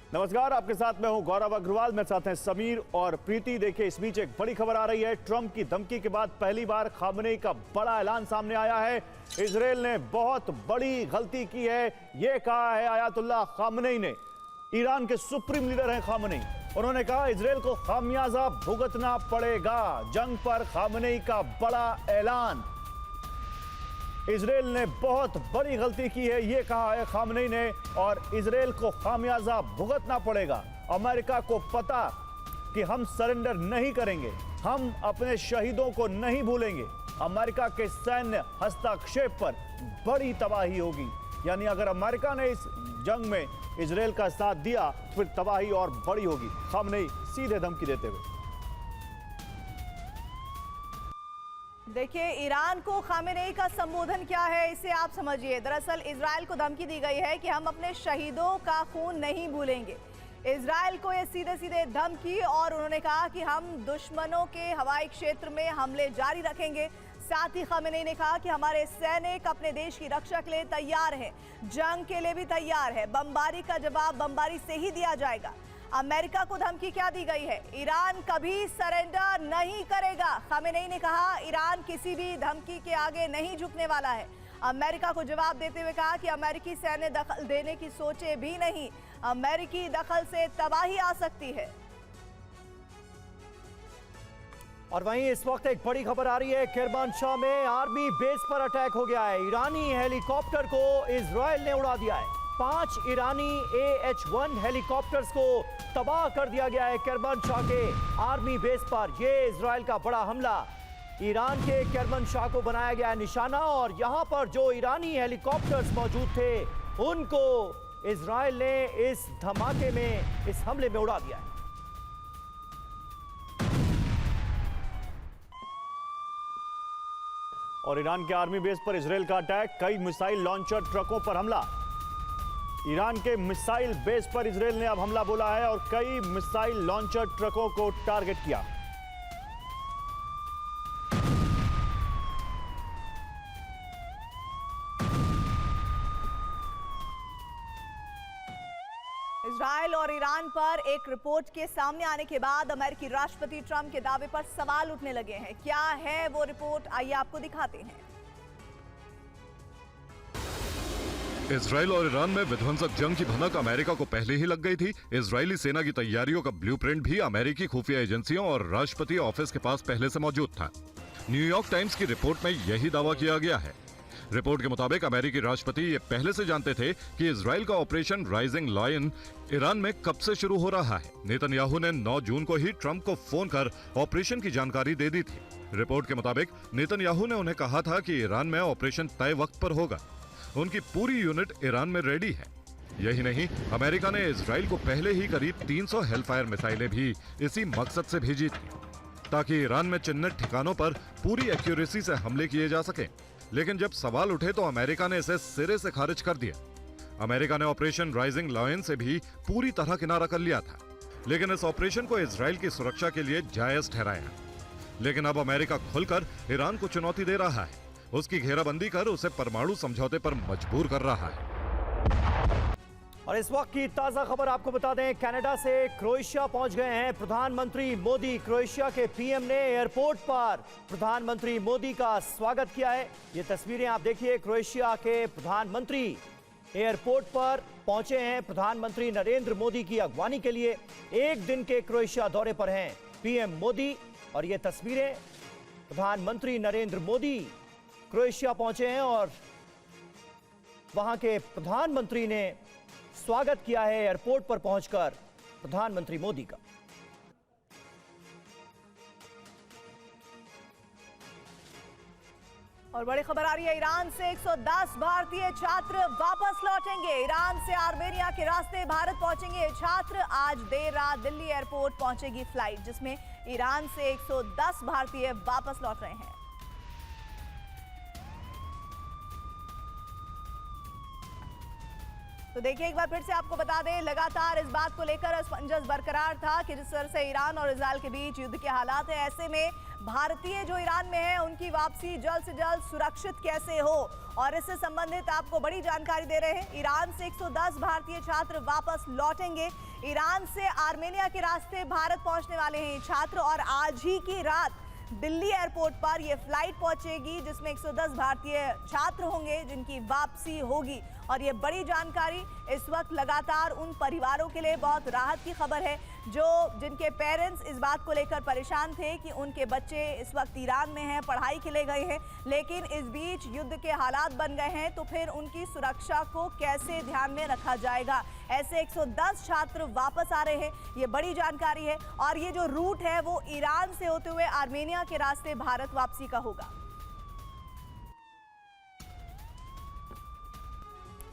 नमस्कार, आपके साथ मैं हूं गौरव अग्रवाल, मेरे साथ हैं समीर और प्रीति। देखिए, इस बीच एक बड़ी खबर आ रही है। ट्रंप की धमकी के बाद पहली बार खामनेई का बड़ा ऐलान सामने आया है। इजराइल ने बहुत बड़ी गलती की है, यह कहा है आयतुल्लाह खामनेई ने। ईरान के सुप्रीम लीडर हैं खामनेई। उन्होंने कहा इजराइल को खामियाजा भुगतना पड़ेगा। जंग पर खामनेई का बड़ा ऐलान। इजराइल ने बहुत बड़ी गलती की है, यह कहा है खामनेई ने, और इजराइल को खामियाजा भुगतना पड़ेगा। अमेरिका को पता कि हम सरेंडर नहीं करेंगे, हम अपने शहीदों को नहीं भूलेंगे। अमेरिका के सैन्य हस्तक्षेप पर बड़ी तबाही होगी। यानी अगर अमेरिका ने इस जंग में इजराइल का साथ दिया तो फिर तबाही और बड़ी होगी। खामनेई सीधे धमकी देते हुए। देखिए, ईरान को खामेनेई का संबोधन क्या है, इसे आप समझिए। दरअसल इजराइल को धमकी दी गई है कि हम अपने शहीदों का खून नहीं भूलेंगे। इजराइल को ये सीधे सीधे धमकी, और उन्होंने कहा कि हम दुश्मनों के हवाई क्षेत्र में हमले जारी रखेंगे। साथ ही खामेनेई ने कहा कि हमारे सैनिक अपने देश की रक्षा के लिए तैयार हैं, जंग के लिए भी तैयार है। बमबारी का जवाब बमबारी से ही दिया जाएगा। अमेरिका को धमकी क्या दी गई है? ईरान कभी सरेंडर नहीं करेगा। खामेनेई ने कहा ईरान किसी भी धमकी के आगे नहीं झुकने वाला है। अमेरिका को जवाब देते हुए कहा कि अमेरिकी सैन्य दखल देने की सोचे भी नहीं। अमेरिकी दखल से तबाही आ सकती है। और वहीं इस वक्त एक बड़ी खबर आ रही है। किरमानशाह में आर्मी बेस पर अटैक हो गया है। ईरानी हेलीकॉप्टर को इजराइल ने उड़ा दिया है। 5 ईरानी AH-1 हेलीकॉप्टर्स को तबाह कर दिया गया है किरमानशाह के आर्मी बेस पर। यह इजराइल का बड़ा हमला। ईरान के किरमानशाह को बनाया गया है निशाना, और यहां पर जो ईरानी हेलीकॉप्टर्स मौजूद थे उनको इजराइल ने इस धमाके में, इस हमले में उड़ा दिया है। और ईरान के आर्मी बेस पर इजराइल का अटैक, कई मिसाइल लॉन्चर ट्रकों पर हमला। ईरान के मिसाइल बेस पर इजराइल ने अब हमला बोला है और कई मिसाइल लॉन्चर ट्रकों को टारगेट किया। इजराइल और ईरान पर एक रिपोर्ट के सामने आने के बाद अमेरिकी राष्ट्रपति ट्रंप के दावे पर सवाल उठने लगे हैं। क्या है वो रिपोर्ट, आइए आपको दिखाते हैं। इजराइल और ईरान में विध्वंसक जंग की भनक अमेरिका को पहले ही लग गई थी। इजरायली सेना की तैयारियों का ब्लूप्रिंट भी अमेरिकी खुफिया एजेंसियों और राष्ट्रपति ऑफिस के पास पहले से मौजूद था। न्यूयॉर्क टाइम्स की रिपोर्ट में यही दावा किया गया है। रिपोर्ट के मुताबिक अमेरिकी राष्ट्रपति ये पहले से जानते थे कि इजराइल का ऑपरेशन राइजिंग लायन ईरान में कब से शुरू हो रहा है। नेतन्याहू ने 9 जून को ही ट्रंप को फोन कर ऑपरेशन की जानकारी दे दी थी। रिपोर्ट के मुताबिक नेतन्याहू ने उन्हें कहा था कि ईरान में ऑपरेशन तय वक्त पर होगा। उनकी पूरी यूनिट ईरान में रेडी है। यही नहीं, अमेरिका ने इजराइल को पहले ही करीब 300 हेलफायर मिसाइलें भी इसी मकसद से भेजी थी, ताकि ईरान में चिन्हित ठिकानों पर पूरी एक्यूरेसी से हमले किए जा सके। लेकिन जब सवाल उठे तो अमेरिका ने इसे सिरे से खारिज कर दिया। अमेरिका ने ऑपरेशन राइजिंग लायन से भी पूरी तरह किनारा कर लिया था, लेकिन इस ऑपरेशन को इजराइल की सुरक्षा के लिए जायज ठहराया। लेकिन अब अमेरिका खुलकर ईरान को चुनौती दे रहा है, उसकी घेराबंदी कर उसे परमाणु समझौते पर मजबूर कर रहा है। और इस वक्त की ताजा खबर आपको बता दें, कनाडा से क्रोएशिया पहुंच गए हैं प्रधानमंत्री मोदी। क्रोएशिया के पीएम ने एयरपोर्ट पर प्रधानमंत्री मोदी का स्वागत किया है। ये तस्वीरें आप देखिए, क्रोएशिया के प्रधानमंत्री एयरपोर्ट पर पहुंचे हैं। प्रधानमंत्री नरेंद्र मोदी की अगवानी के लिए 1 दिन के क्रोएशिया दौरे पर हैं पीएम मोदी। और ये तस्वीरें, प्रधानमंत्री नरेंद्र मोदी क्रोएशिया पहुंचे हैं और वहां के प्रधानमंत्री ने स्वागत किया है एयरपोर्ट पर पहुंचकर प्रधानमंत्री मोदी का। और बड़ी खबर आ रही है, ईरान से 110 भारतीय छात्र वापस लौटेंगे। ईरान से आर्मेनिया के रास्ते भारत पहुंचेंगे ये छात्र। आज देर रात दिल्ली एयरपोर्ट पहुंचेगी फ्लाइट, जिसमें ईरान से 110 भारतीय वापस लौट रहे हैं। तो देखिए, एक बार फिर से आपको बता दें, लगातार इस बात को लेकर असमंजस बरकरार था कि जिस तरह से ईरान और इजराइल के बीच युद्ध के हालात है, ऐसे में भारतीय जो ईरान में है उनकी वापसी जल्द से जल्द सुरक्षित कैसे हो, और इससे संबंधित आपको बड़ी जानकारी दे रहे हैं। ईरान से 110 भारतीय छात्र वापस लौटेंगे। ईरान से आर्मेनिया के रास्ते भारत पहुंचने वाले हैं ये छात्र, और आज ही की रात दिल्ली एयरपोर्ट पर यह फ्लाइट पहुंचेगी जिसमें 110 भारतीय छात्र होंगे जिनकी वापसी होगी। और ये बड़ी जानकारी इस वक्त लगातार उन परिवारों के लिए बहुत राहत की खबर है जिनके पेरेंट्स इस बात को लेकर परेशान थे कि उनके बच्चे इस वक्त ईरान में हैं, पढ़ाई के लिए गए हैं, लेकिन इस बीच युद्ध के हालात बन गए हैं, तो फिर उनकी सुरक्षा को कैसे ध्यान में रखा जाएगा। ऐसे 110 छात्र वापस आ रहे हैं, ये बड़ी जानकारी है। और ये जो रूट है वो ईरान से होते हुए आर्मेनिया के रास्ते भारत वापसी का होगा।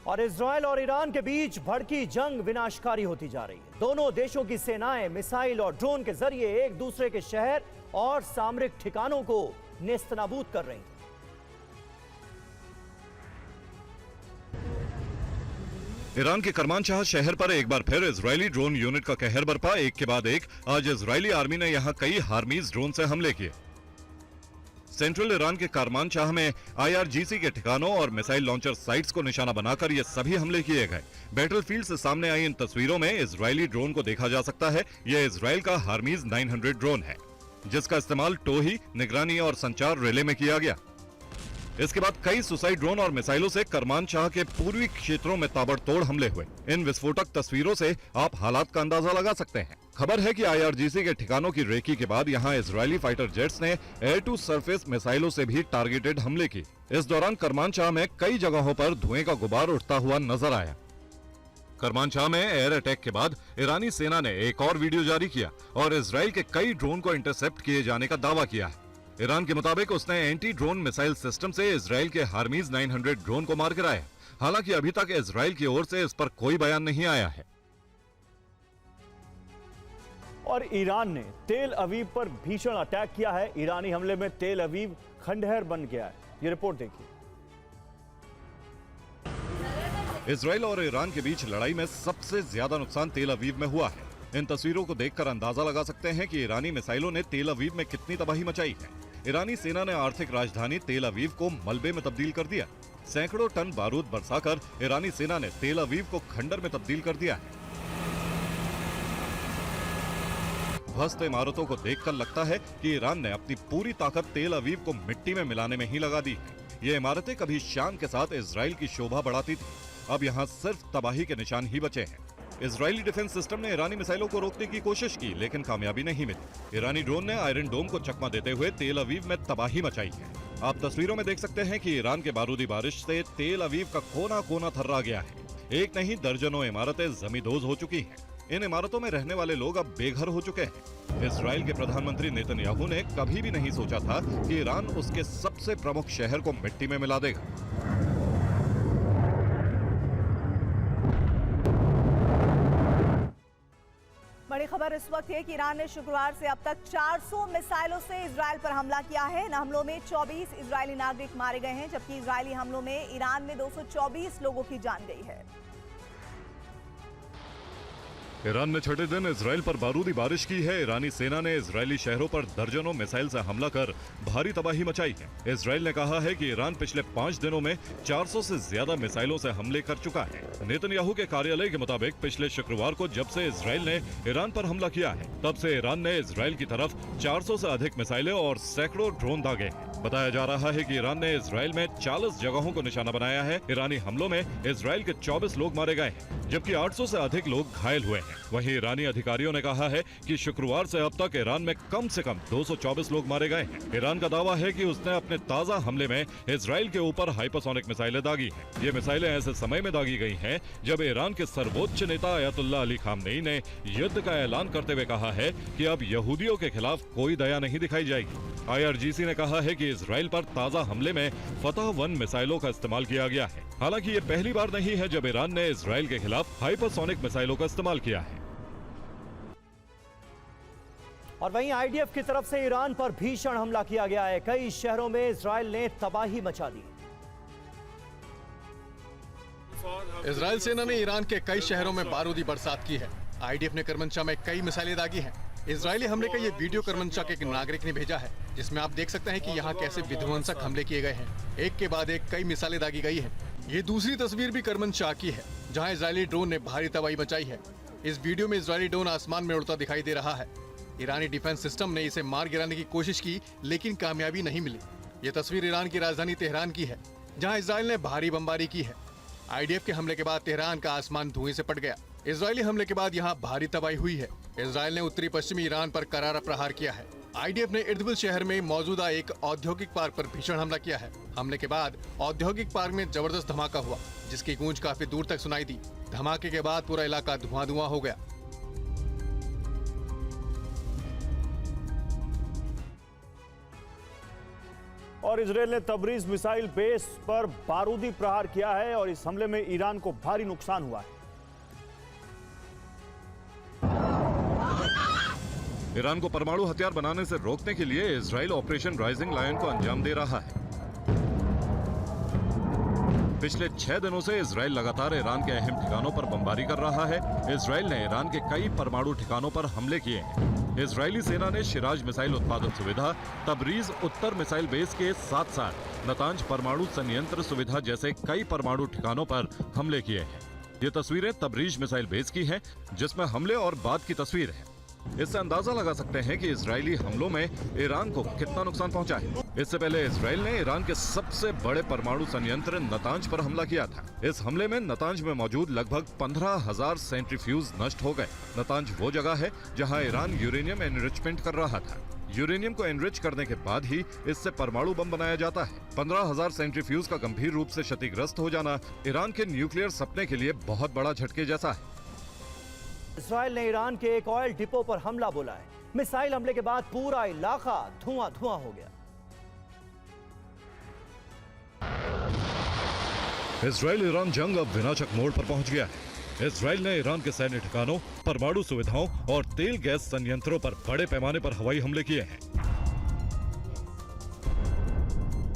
और इजराइल और ईरान के बीच भड़की जंग विनाशकारी होती जा रही है। दोनों देशों की सेनाएं मिसाइल और ड्रोन के जरिए एक दूसरे के शहर और सामरिक ठिकानों को नेस्तनाबूद कर रही हैं। ईरान के करमानशाह शहर पर एक बार फिर इजरायली ड्रोन यूनिट का कहर बरपा। एक के बाद एक आज इजरायली आर्मी ने यहां कई हार्मीज ड्रोन से हमले किए। सेंट्रल ईरान के करमानशाह में IRGC के ठिकानों और मिसाइल लॉन्चर साइट्स को निशाना बनाकर ये सभी हमले किए गए। बैटलफील्ड से सामने आई इन तस्वीरों में इजरायली ड्रोन को देखा जा सकता है। यह इजराइल का हार्मीज 900 ड्रोन है जिसका इस्तेमाल टोही, निगरानी और संचार रिले में किया गया। इसके बाद कई सुसाइड ड्रोन और मिसाइलों से करमानशाह के पूर्वी क्षेत्रों में ताबड़तोड़ हमले हुए। इन विस्फोटक तस्वीरों से आप हालात का अंदाजा लगा सकते हैं। खबर है कि IRGC के ठिकानों की रेकी के बाद यहां इजरायली फाइटर जेट्स ने एयर टू सरफेस मिसाइलों से भी टारगेटेड हमले की। इस दौरान करमानशाह में कई जगहों पर धुएं का गुबार उठता हुआ नजर आया। करमानशाह में एयर अटैक के बाद ईरानी सेना ने एक और वीडियो जारी किया और इजराइल के कई ड्रोन को इंटरसेप्ट किए जाने का दावा किया है। ईरान के मुताबिक उसने एंटी ड्रोन मिसाइल सिस्टम से इजराइल के हार्मीज 900 ड्रोन को मार गिराया। हालांकि अभी तक इजराइल की ओर से इस पर कोई बयान नहीं आया है। और ईरान ने तेल अवीव पर भीषण अटैक किया है। ईरानी हमले में तेल अवीव खंडहर बन गया है। ये रिपोर्ट देखिए। इजराइल और ईरान के बीच लड़ाई में सबसे ज्यादा नुकसान तेल अवीव में हुआ है। इन तस्वीरों को देखकर अंदाजा लगा सकते हैं कि ईरानी मिसाइलों ने तेल अवीव में कितनी तबाही मचाई है। ईरानी सेना ने आर्थिक राजधानी तेल अवीव को मलबे में तब्दील कर दिया। सैकड़ों टन बारूद बरसाकर ईरानी सेना ने तेल अवीव को खंडर में तब्दील कर दिया है। ध्वस्त इमारतों को देखकर लगता है कि ईरान ने अपनी पूरी ताकत तेल अवीव को मिट्टी में मिलाने में ही लगा दी है। ये इमारतें कभी शान के साथ इजराइल की शोभा बढ़ाती थी, अब यहाँ सिर्फ तबाही के निशान ही बचे हैं। इजरायली डिफेंस सिस्टम ने ईरानी मिसाइलों को रोकने की कोशिश की लेकिन कामयाबी नहीं मिली। ईरानी ड्रोन ने आयरन डोम को चकमा देते हुए तेल अवीव में तबाही मचाई है। आप तस्वीरों में देख सकते हैं कि ईरान के बारूदी बारिश से तेल अवीव का कोना कोना थर्रा गया है। एक नहीं दर्जनों इमारतें जमींदोज हो चुकी हैं। इन इमारतों में रहने वाले लोग अब बेघर हो चुके हैं। इजराइल के प्रधानमंत्री नेतन्याहू ने कभी भी नहीं सोचा था कि ईरान उसके सबसे प्रमुख शहर को मिट्टी में मिला देगा। बड़ी खबर इस वक्त है कि ईरान ने शुक्रवार से अब तक 400 मिसाइलों से इजराइल पर हमला किया है। इन हमलों में 24 इजरायली नागरिक मारे गए हैं, जबकि इजरायली हमलों में ईरान में 224 लोगों की जान गई है। ईरान ने छठे दिन इजराइल पर बारूदी बारिश की है। ईरानी सेना ने इजरायली शहरों पर दर्जनों मिसाइल से हमला कर भारी तबाही मचाई है। इजराइल ने कहा है कि ईरान पिछले 5 दिनों में 400 से ज्यादा मिसाइलों से हमले कर चुका है। नेतन्याहू के कार्यालय के मुताबिक पिछले शुक्रवार को जब से इजराइल ने ईरान पर हमला किया है, तब से ईरान ने इजराइल की तरफ 400 से अधिक मिसाइलें और सैकड़ों ड्रोन दागे हैं। बताया जा रहा है कि ईरान ने इजराइल में 40 जगहों को निशाना बनाया है। ईरानी हमलों में इजराइल के 24 लोग मारे गए हैं, जबकि 800 से अधिक लोग घायल हुए हैं। वहीं ईरानी अधिकारियों ने कहा है कि शुक्रवार से अब तक ईरान में कम से कम 224 लोग मारे गए हैं। ईरान का दावा है कि उसने अपने ताजा हमले में इजराइल के ऊपर हाइपरसोनिक मिसाइलें दागी हैं। ये मिसाइलें ऐसे समय में दागी गई हैं जब ईरान के सर्वोच्च नेता अयतुल्लाह अली खामनेई ने युद्ध का ऐलान करते हुए कहा है कि अब यहूदियों के खिलाफ कोई दया नहीं दिखाई जाएगी। IRGC ने कहा है कि इजराइल पर ताजा हमले में फतह-1 मिसाइलों का इस्तेमाल किया गया है। हालांकि ये पहली बार नहीं है जब ईरान ने इजराइल के खिलाफ हाइपरसोनिक मिसाइलों का इस्तेमाल किया है। और वहीं IDF की तरफ से ईरान पर भीषण हमला किया गया है। कई शहरों में इजराइल ने तबाही मचा दी। इजराइल सेना ने ईरान के कई शहरों में बारूदी बरसात की है। आईडीएफ ने करमनशाह में कई मिसाइलें दागी हैं। इजरायली हमले का ये वीडियो करमनशाह के एक नागरिक ने भेजा है, जिसमें आप देख सकते हैं कि यहाँ कैसे विध्वंसक हमले किए गए हैं। एक के बाद एक कई मिसाइलें दागी गई हैं। ये दूसरी तस्वीर भी करमनशाह की है, जहाँ इजरायली ड्रोन ने भारी तबाही मचाई है। इस वीडियो में इजरायली ड्रोन आसमान में उड़ता दिखाई दे रहा है। ईरानी डिफेंस सिस्टम ने इसे मार गिराने की कोशिश की, लेकिन कामयाबी नहीं मिली। ये तस्वीर ईरान की राजधानी तेहरान की है, जहाँ इजराइल ने भारी बमबारी की है। आईडीएफ के हमले के बाद तेहरान का आसमान धुएं से पट गया। इजरायली हमले के बाद यहाँ भारी तबाही हुई है। इजराइल ने उत्तरी पश्चिमी ईरान पर करारा प्रहार किया है। आईडीएफ ने इर्बिल शहर में मौजूदा एक औद्योगिक पार्क पर भीषण हमला किया है। हमले के बाद औद्योगिक पार्क में जबरदस्त धमाका हुआ, जिसकी गूंज काफी दूर तक सुनाई दी। धमाके के बाद पूरा इलाका धुआं हो गया। और इजरायल ने तबरीज मिसाइल बेस पर बारूदी प्रहार किया है और इस हमले में ईरान को भारी नुकसान हुआ है। ईरान को परमाणु हथियार बनाने से रोकने के लिए इजराइल ऑपरेशन राइजिंग लायन को अंजाम दे रहा है। पिछले 6 दिनों से इजराइल लगातार ईरान के अहम ठिकानों पर बमबारी कर रहा है। इजराइल ने ईरान के कई परमाणु ठिकानों पर हमले किए हैं। इजरायली सेना ने शिराज मिसाइल उत्पादन सुविधा, तबरीज उत्तर मिसाइल बेस के साथ साथ नतांज परमाणु संयंत्र सुविधा जैसे कई परमाणु ठिकानों पर हमले किए हैं। ये तस्वीरें तबरीज मिसाइल बेस की हैं, जिसमें हमले और बाद की तस्वीर है। इससे अंदाजा लगा सकते हैं कि इजरायली हमलों में ईरान को कितना नुकसान पहुंचा है। इससे पहले इजराइल ने ईरान के सबसे बड़े परमाणु संयंत्र नतांज पर हमला किया था। इस हमले में नतांज में मौजूद लगभग 15,000 सेंट्रीफ्यूज नष्ट हो गए। नतांज वो जगह है जहां ईरान यूरेनियम एनरिचमेंट कर रहा था। यूरेनियम को एनरिच करने के बाद ही इससे परमाणु बम बनाया जाता है। 15,000 सेंट्रीफ्यूज का गंभीर रूप से क्षतिग्रस्त हो जाना ईरान के न्यूक्लियर सपने के लिए बहुत बड़ा झटके जैसा है। इजराइल ने ईरान के एक ऑयल डिपो पर हमला बोला है। मिसाइल हमले के बाद पूरा इलाका धुआं हो गया। इजराइल ईरान जंग अब विनाशक मोड़ पर पहुंच गया है। इजराइल ने ईरान के सैन्य ठिकानों, परमाणु सुविधाओं और तेल गैस संयंत्रों पर बड़े पैमाने पर हवाई हमले किए हैं।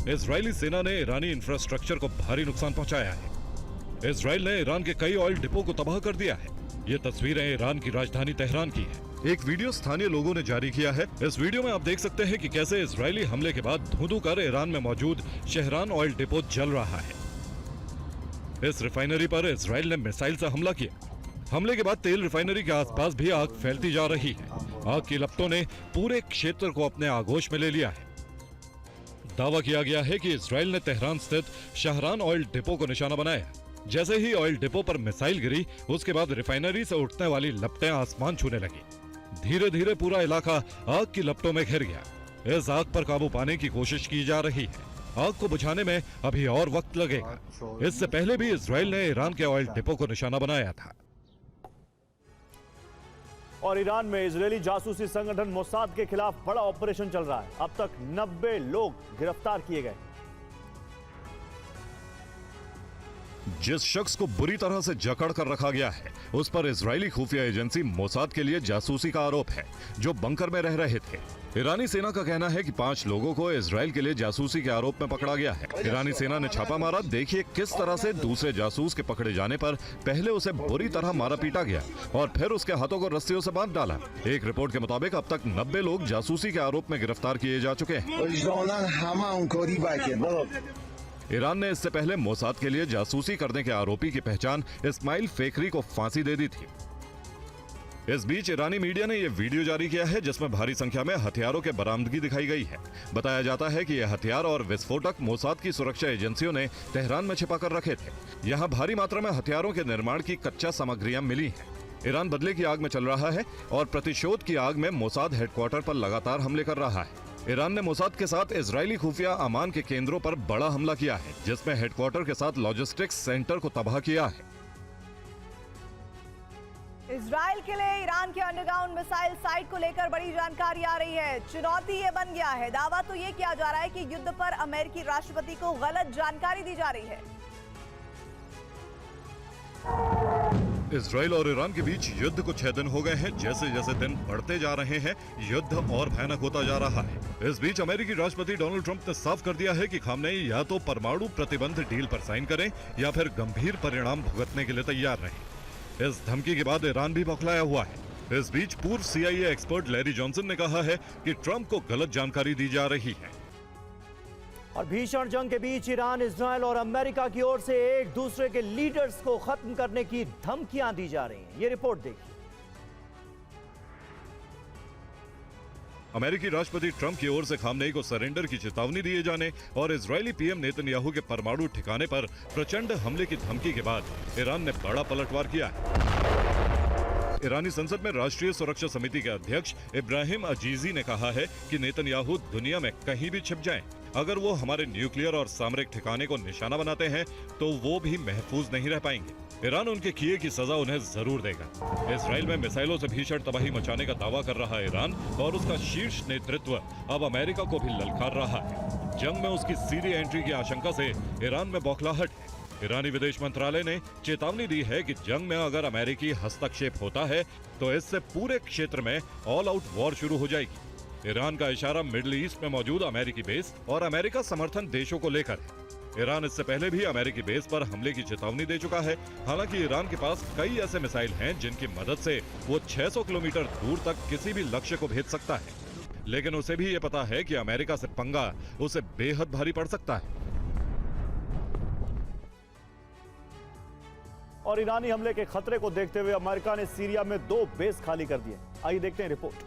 इजरायली सेना ने ईरानी इंफ्रास्ट्रक्चर को भारी नुकसान पहुंचाया है। इजराइल ने ईरान के कई ऑयल डिपो को तबाह कर दिया है। ये तस्वीरें ईरान की राजधानी तेहरान की है। एक वीडियो स्थानीय लोगों ने जारी किया है। इस वीडियो में आप देख सकते हैं कि कैसे इजरायली हमले के बाद धुंधु कर ईरान में मौजूद शहरान ऑयल डिपो जल रहा है। इस रिफाइनरी पर इजराइल ने मिसाइल से हमला किया। हमले के बाद तेल रिफाइनरी के आसपास भी आग फैलती जा रही है। आग की लपटों ने पूरे क्षेत्र को अपने आगोश में ले लिया है। दावा किया गया है कि इजराइल ने तेहरान स्थित शहरान ऑयल डिपो को निशाना बनाया। जैसे ही ऑयल डिपो पर मिसाइल गिरी, उसके बाद रिफाइनरी से उठने वाली लपटें आसमान छूने लगी। धीरे धीरे पूरा इलाका आग की लपटों में घिर गया। इस आग पर काबू पाने की कोशिश की जा रही है। आग को बुझाने में अभी और वक्त लगेगा। इससे पहले भी इजराइल ने ईरान के ऑयल डिपो को निशाना बनाया था। और ईरान में इजरायली जासूसी संगठन मोसाद के खिलाफ बड़ा ऑपरेशन चल रहा है। अब तक 90 लोग गिरफ्तार किए गए। जिस शख्स को बुरी तरह से जकड़ कर रखा गया है, उस पर इजरायली खुफिया एजेंसी मोसाद के लिए जासूसी का आरोप है, जो बंकर में रह रहे थे। ईरानी सेना का कहना है कि 5 लोगों को इजराइल के लिए जासूसी के आरोप में पकड़ा गया है। ईरानी सेना ने छापा मारा। देखिए किस तरह से दूसरे जासूस के पकड़े जाने पर पहले उसे बुरी तरह मारा पीटा गया और फिर उसके हाथों को रस्सियों से बांध डाला। एक रिपोर्ट के मुताबिक अब तक 90 लोग जासूसी के आरोप में गिरफ्तार किए जा चुके हैं। ईरान ने इससे पहले मोसाद के लिए जासूसी करने के आरोपी की पहचान इस्माइल फेखरी को फांसी दे दी थी। इस बीच ईरानी मीडिया ने यह वीडियो जारी किया है, जिसमें भारी संख्या में हथियारों के बरामदगी दिखाई गई है। बताया जाता है कि यह हथियार और विस्फोटक मोसाद की सुरक्षा एजेंसियों ने तेहरान में छिपा कर रखे थे। यहाँ भारी मात्रा में हथियारों के निर्माण की कच्चा सामग्रियां मिली हैं। ईरान बदले की आग में चल रहा है और प्रतिशोध की आग में मोसाद हेडक्वार्टर पर लगातार हमले कर रहा है। ईरान ने मोसाद के साथ इजरायली खुफिया अमान के केंद्रों पर बड़ा हमला किया है, जिसमें हेडक्वार्टर के साथ लॉजिस्टिक्स सेंटर को तबाह किया है। इजराइल के लिए ईरान के अंडरग्राउंड मिसाइल साइट को लेकर बड़ी जानकारी आ रही है। चुनौती ये बन गया है। दावा तो ये किया जा रहा है कि युद्ध पर अमेरिकी राष्ट्रपति को गलत जानकारी दी जा रही है। इजराइल और ईरान के बीच युद्ध को 6 दिन हो गए हैं। जैसे जैसे दिन बढ़ते जा रहे हैं, युद्ध और भयानक होता जा रहा है। इस बीच अमेरिकी राष्ट्रपति डोनाल्ड ट्रंप ने साफ कर दिया है कि खामनेई या तो परमाणु प्रतिबंध डील पर साइन करें या फिर गंभीर परिणाम भुगतने के लिए तैयार रहें। इस धमकी के बाद ईरान भी बौखलाया हुआ है। इस बीच पूर्व CIA एक्सपर्ट लैरी जॉनसन ने कहा है कि ट्रंप को गलत जानकारी दी जा रही है। और भीषण जंग के बीच ईरान, इजराइल और अमेरिका की ओर से एक दूसरे के लीडर्स को खत्म करने की धमकियां दी जा रही हैं। ये रिपोर्ट देखिए। अमेरिकी राष्ट्रपति ट्रंप की ओर से खामनेई को सरेंडर की चेतावनी दिए जाने और इजरायली PM नेतन्याहू के परमाणु ठिकाने पर प्रचंड हमले की धमकी के बाद ईरान ने बड़ा पलटवार किया है। ईरानी संसद में राष्ट्रीय सुरक्षा समिति के अध्यक्ष इब्राहिम अजीजी ने कहा है कि नेतन्याहू दुनिया में कहीं भी छिप जाएं, अगर वो हमारे न्यूक्लियर और सामरिक ठिकाने को निशाना बनाते हैं तो वो भी महफूज नहीं रह पाएंगे। ईरान उनके किए की सजा उन्हें जरूर देगा। इसराइल में मिसाइलों से भीषण तबाही मचाने का दावा कर रहा ईरान और उसका शीर्ष नेतृत्व अब अमेरिका को भी ललकार रहा है। जंग में उसकी सीधी एंट्री की आशंका से ईरान में बौखलाहट है। ईरानी विदेश मंत्रालय ने चेतावनी दी है कि जंग में अगर अमेरिकी हस्तक्षेप होता है तो इससे पूरे क्षेत्र में ऑल आउट वॉर शुरू हो जाएगी। ईरान का इशारा मिडिल ईस्ट में मौजूद अमेरिकी बेस और अमेरिका समर्थन देशों को लेकर है। ईरान इससे पहले भी अमेरिकी बेस पर हमले की चेतावनी दे चुका है। हालांकि ईरान के पास कई ऐसे मिसाइल हैं जिनकी मदद से वो 600 किलोमीटर दूर तक किसी भी लक्ष्य को भेज सकता है, लेकिन उसे भी ये पता है कि अमेरिका से पंगा उसे बेहद भारी पड़ सकता है। और ईरानी हमले के खतरे को देखते हुए अमेरिका ने सीरिया में 2 बेस खाली कर दिए। आइए देखते हैं रिपोर्ट।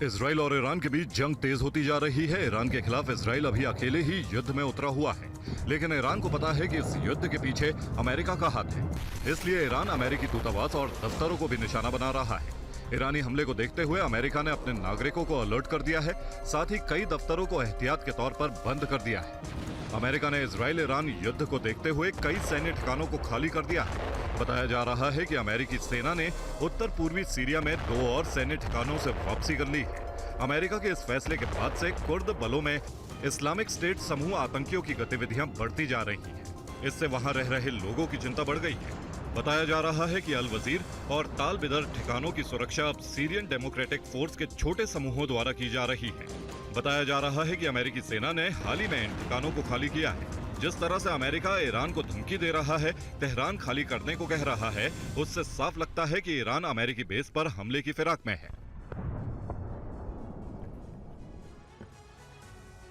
इजराइल और ईरान के बीच जंग तेज होती जा रही है। ईरान के खिलाफ इजराइल अभी अकेले ही युद्ध में उतरा हुआ है, लेकिन ईरान को पता है कि इस युद्ध के पीछे अमेरिका का हाथ है। इसलिए ईरान अमेरिकी दूतावास और दफ्तरों को भी निशाना बना रहा है। ईरानी हमले को देखते हुए अमेरिका ने अपने नागरिकों को अलर्ट कर दिया है, साथ ही कई दफ्तरों को एहतियात के तौर पर बंद कर दिया है। अमेरिका ने इजराइल ईरान युद्ध को देखते हुए कई सैन्य ठिकानों को खाली कर दिया है। बताया जा रहा है कि अमेरिकी सेना ने उत्तर पूर्वी सीरिया में 2 और सैन्य ठिकानों से वापसी कर ली है। अमेरिका के इस फैसले के बाद से कुर्द बलों में इस्लामिक स्टेट समूह आतंकियों की गतिविधियां बढ़ती जा रही हैं। इससे वहां रह रहे लोगों की चिंता बढ़ गई है। बताया जा रहा है कि अल वजीर और ताल बिदर ठिकानों की सुरक्षा अब सीरियन डेमोक्रेटिक फोर्स के छोटे समूहों द्वारा की जा रही है। बताया जा रहा है कि अमेरिकी सेना ने हाल ही में इन ठिकानों को खाली किया है। जिस तरह से अमेरिका ईरान को धमकी दे रहा है, तेहरान खाली करने को कह रहा है, उससे साफ लगता है कि ईरान अमेरिकी बेस पर हमले की फिराक में है।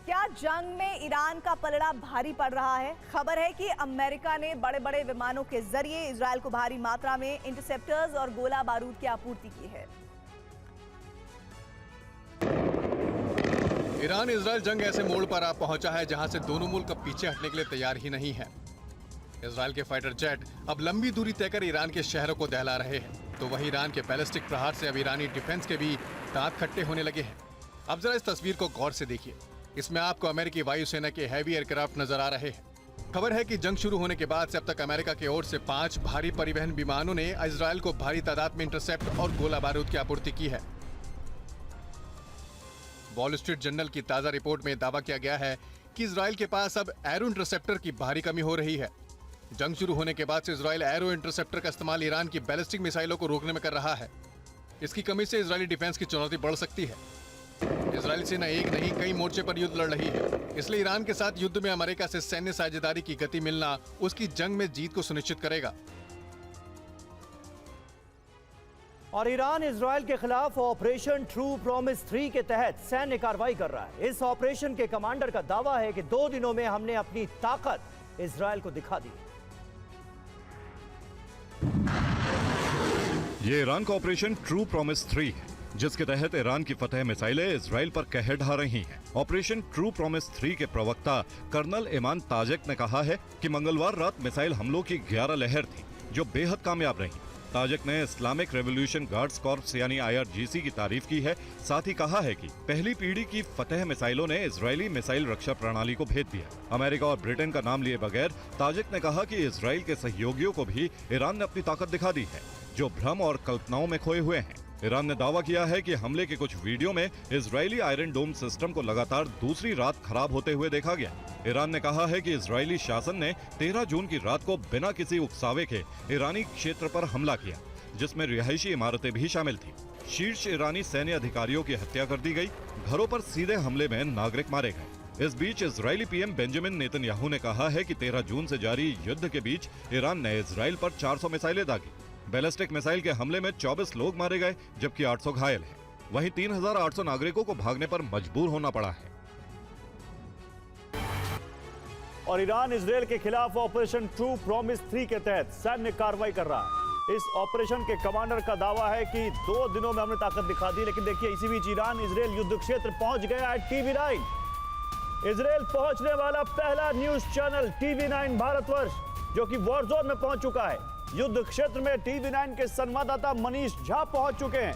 क्या जंग में ईरान का पलड़ा भारी पड़ रहा है? खबर है कि अमेरिका ने बड़े बड़े विमानों के जरिए इजरायल को भारी मात्रा में इंटरसेप्टर्स और गोला बारूद की आपूर्ति की है। ईरान इजरायल जंग ऐसे मोड़ पर आ पहुंचा है जहां से दोनों मुल्क अब पीछे हटने के लिए तैयार ही नहीं है। इजरायल के फाइटर जेट अब लंबी दूरी तय कर ईरान के शहरों को दहला रहे हैं, तो वहीं ईरान के बैलिस्टिक प्रहार से अब ईरानी डिफेंस के भी दांत खट्टे होने लगे हैं। अब जरा इस तस्वीर को गौर से देखिए। इसमें आपको अमेरिकी वायुसेना के हैवी एयरक्राफ्ट नजर आ रहे हैं। खबर है कि जंग शुरू होने के बाद से अब तक अमेरिका की ओर से 5 भारी परिवहन विमानों ने इजरायल को भारी तादाद में इंटरसेप्ट और गोला बारूद की आपूर्ति की है। वॉल स्ट्रीट जर्नल की ताजा रिपोर्ट में दावा किया गया है कि इजरायल के पास अब एरो इंटरसेप्टर की भारी कमी हो रही है। जंग शुरू होने के बाद से इजरायल एरो इंटरसेप्टर का इस्तेमाल ईरान की बैलिस्टिक मिसाइलों को रोकने में कर रहा है। इसकी कमी से इजरायली डिफेंस की चुनौती बढ़ सकती है। इजरायली सेना एक नहीं कई मोर्चे पर युद्ध लड़ रही है, इसलिए ईरान के साथ युद्ध में अमेरिका से सैन्य साझेदारी की गति मिलना उसकी जंग में जीत को सुनिश्चित करेगा। और ईरान इजरायल के खिलाफ ऑपरेशन ट्रू प्रॉमिस 3 के तहत सैन्य कार्रवाई कर रहा है। इस ऑपरेशन के कमांडर का दावा है कि 2 दिनों में हमने अपनी ताकत इजरायल को दिखा दी। ये ईरान का ऑपरेशन ट्रू प्रॉमिस 3 है, जिसके तहत ईरान की फतेह मिसाइलें इजराइल पर कहर ढा रही हैं। ऑपरेशन ट्रू प्रॉमिस 3 के प्रवक्ता कर्नल ईमान ताजिक ने कहा है कि मंगलवार रात मिसाइल हमलों की 11 लहर थी, जो बेहद कामयाब रही। ताजिक ने इस्लामिक रेवोल्यूशन गार्ड्स कॉर्प्स यानी IRGC की तारीफ की है। साथ ही कहा है कि पहली पीढ़ी की फतेह मिसाइलों ने इजरायली मिसाइल रक्षा प्रणाली को भेद दिया। अमेरिका और ब्रिटेन का नाम लिए बगैर ताजिक ने कहा कि इजराइल के सहयोगियों को भी ईरान ने अपनी ताकत दिखा दी है, जो भ्रम और कल्पनाओं में खोए हुए हैं। ईरान ने दावा किया है कि हमले के कुछ वीडियो में इजरायली आयरन डोम सिस्टम को लगातार दूसरी रात खराब होते हुए देखा गया। ईरान ने कहा है कि इजरायली शासन ने 13 जून की रात को बिना किसी उकसावे के ईरानी क्षेत्र पर हमला किया, जिसमें रिहायशी इमारतें भी शामिल थी। शीर्ष ईरानी सैन्य अधिकारियों की हत्या कर दी गई, घरों पर सीधे हमले में नागरिक मारे गए। इस बीच इजरायली पीएम बेंजामिन नेतन्याहू ने कहा है कि 13 जून से जारी युद्ध के बीच ईरान ने इजरायल पर 400 मिसाइलें दागी। बैलिस्टिक मिसाइल के हमले में 24 लोग मारे गए, जबकि 800 घायल हैं। वहीं 3800 नागरिकों को भागने पर मजबूर होना पड़ा है। और ईरान इजरायल के खिलाफ ऑपरेशन ट्रू प्रॉमिस 3 के तहत सैन्य कार्रवाई कर रहा है। इस ऑपरेशन के कमांडर का दावा है कि 2 दिनों में हमने ताकत दिखा दी। लेकिन देखिए, इसी बीच ईरान इजरायल युद्ध क्षेत्र पहुंच गया है। TV9 इजरायल पहुंचने वाला पहला न्यूज चैनल TV9 भारतवर्ष, जो कि वॉर जोन में पहुंच चुका है। युद्ध क्षेत्र में TV9 के संवाददाता मनीष झा पहुंच चुके हैं।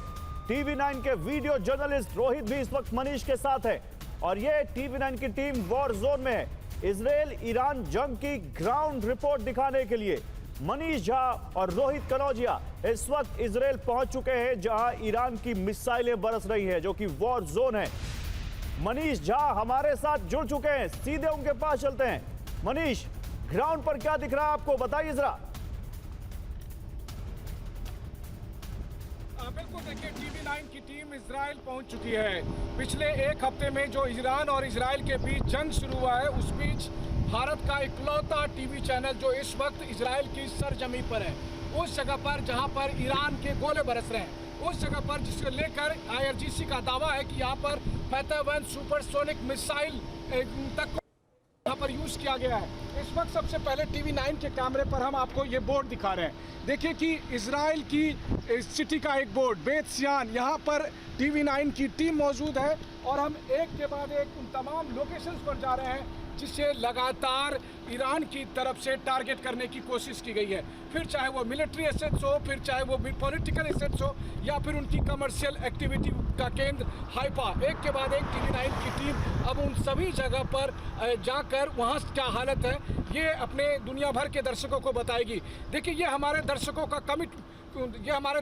TV9 के वीडियो जर्नलिस्ट रोहित भी इस वक्त मनीष के साथ है और ये TV9 की टीम वॉर जोन में है, इजरायल ईरान जंग की ग्राउंड रिपोर्ट दिखाने के लिए। मनीष झा और रोहित कनौजिया इस वक्त इजरायल पहुंच चुके हैं, जहां ईरान की मिसाइलें बरस रही है, जो कि वॉर जोन है। मनीष झा हमारे साथ जुड़ चुके हैं, सीधे उनके पास चलते हैं। मनीष, ग्राउंड पर क्या दिख रहा है आपको, बताइए जरा। बिल्कुल, देखिए, TV9 की टीम इजरायल पहुंच चुकी है। पिछले एक हफ्ते में जो ईरान और इजरायल के बीच जंग शुरू हुआ है, उस बीच भारत का इकलौता टीवी चैनल जो इस वक्त इजरायल की सरजमी पर है, उस जगह पर जहां पर ईरान के गोले बरस रहे हैं, उस जगह पर जिसको लेकर IRGC का दावा है कि यहाँ पर फतह-1 सुपरसोनिक मिसाइल तक यहाँ पर यूज किया गया है। इस वक्त सबसे पहले TV9 के कैमरे पर हम आपको ये बोर्ड दिखा रहे हैं। देखिए कि इजराइल की सिटी का एक बोर्ड बेत सियान, यहाँ पर TV9 की टीम मौजूद है और हम एक के बाद एक उन तमाम लोकेशंस पर जा रहे हैं जिसे लगातार ईरान की तरफ से टारगेट करने की कोशिश की गई है। फिर चाहे वो मिलिट्री एसेट्स हो, फिर चाहे वो पॉलिटिकल एसेट्स हो, या फिर उनकी कमर्शियल एक्टिविटी का केंद्र हाइफा। एक के बाद एक TV9 की टीम अब उन सभी जगह पर जाकर वहाँ क्या हालत है ये अपने दुनिया भर के दर्शकों को बताएगी। देखिए, ये हमारे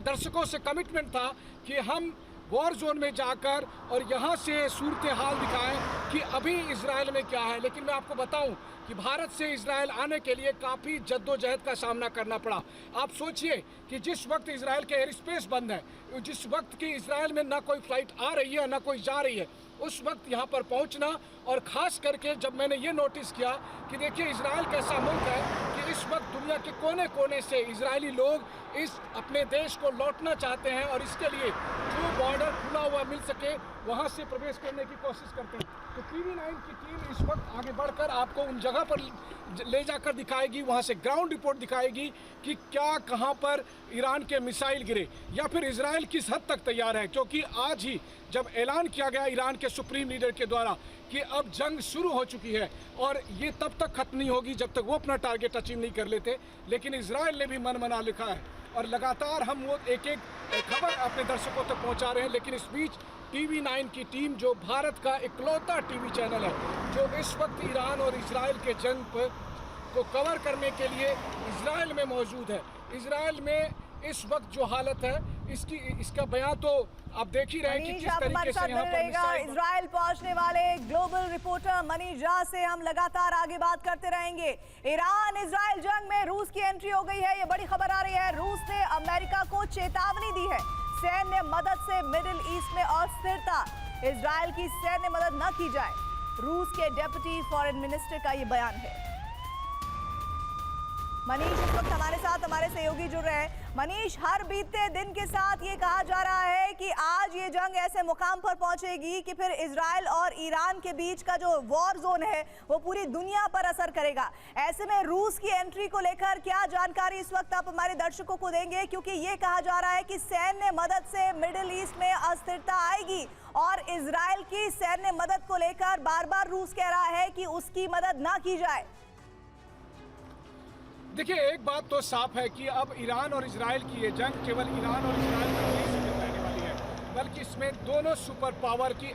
दर्शकों से कमिटमेंट था कि हम वॉर जोन में जाकर और यहाँ से सूरत हाल दिखाएं कि अभी इजरायल में क्या है। लेकिन मैं आपको बताऊं कि भारत से इजरायल आने के लिए काफ़ी जद्दोजहद का सामना करना पड़ा। आप सोचिए कि जिस वक्त इजरायल के एयर स्पेस बंद है, जिस वक्त की इजरायल में ना कोई फ्लाइट आ रही है ना कोई जा रही है, उस वक्त यहाँ पर पहुँचना, और ख़ास करके जब मैंने ये नोटिस किया कि देखिए इजरायल कैसा मुल्क है कि इस वक्त दुनिया के कोने कोने से इजरायली लोग इस अपने देश को लौटना चाहते हैं और इसके लिए जो बॉर्डर खुला हुआ मिल सके वहाँ से प्रवेश करने की कोशिश करते हैं। तो TV9 की टीम इस वक्त आगे बढ़कर आपको उन जगह पर ले जाकर दिखाएगी, वहाँ से ग्राउंड रिपोर्ट दिखाएगी कि क्या कहाँ पर ईरान के मिसाइल गिरे या फिर इजरायल किस हद तक तैयार है। क्योंकि आज ही जब ऐलान किया गया ईरान के सुप्रीम लीडर के द्वारा कि अब जंग शुरू हो चुकी है और ये तब तक खत्म नहीं होगी जब तक वो अपना टारगेट अचीव नहीं कर लेते, लेकिन इजरायल ने भी मन बना लिखा है और लगातार हम वो एक एक खबर अपने दर्शकों तक पहुंचा रहे हैं। लेकिन इस बीच TV9 की टीम, जो भारत का इकलौता टीवी चैनल है, जो इस वक्त ईरान और इजरायल के जंग को कवर करने के लिए इजरायल में मौजूद है। इजरायल में इस वक्त जो हालत है इसका बयान तो आप देख ही रहे हैं कि किस तरीके से यहाँ पर इजरायल पहुंचने वाले ग्लोबल रिपोर्टर मनीष झा से हम लगातार आगे बात करते रहेंगे। ईरान इजरायल जंग में रूस की एंट्री हो गई है, ये बड़ी खबर आ रही है। रूस ने अमेरिका को चेतावनी दी है, सैन्य मदद से मिडिल ईस्ट में अस्थिरता, इजरायल की सैन्य मदद न की जाए। रूस के डेप्यूटी फॉरेन मिनिस्टर का ये बयान है। मनीष इस वक्त हमारे साथ हमारे सहयोगी जुड़ रहे हैं। मनीष, हर बीतते दिन के साथ ये कहा जा रहा है कि आज ये जंग ऐसे मुकाम पर पहुंचेगी कि फिर इजरायल और ईरान के बीच का जो वॉर जोन है वो पूरी दुनिया पर असर करेगा। ऐसे में रूस की एंट्री को लेकर क्या जानकारी इस वक्त आप हमारे दर्शकों को देंगे, क्योंकि ये कहा जा रहा है कि सैन्य मदद से मिडिल ईस्ट में अस्थिरता आएगी और इजरायल की सैन्य मदद को लेकर बार बार रूस कह रहा है कि उसकी मदद ना की जाए। देखिए, एक बात तो साफ है कि अब ईरान और इजरायल की ये जंग केवल ईरान और इजरायल तक नहीं सीमित रहने वाली है, बल्कि इसमें दोनों सुपर पावर की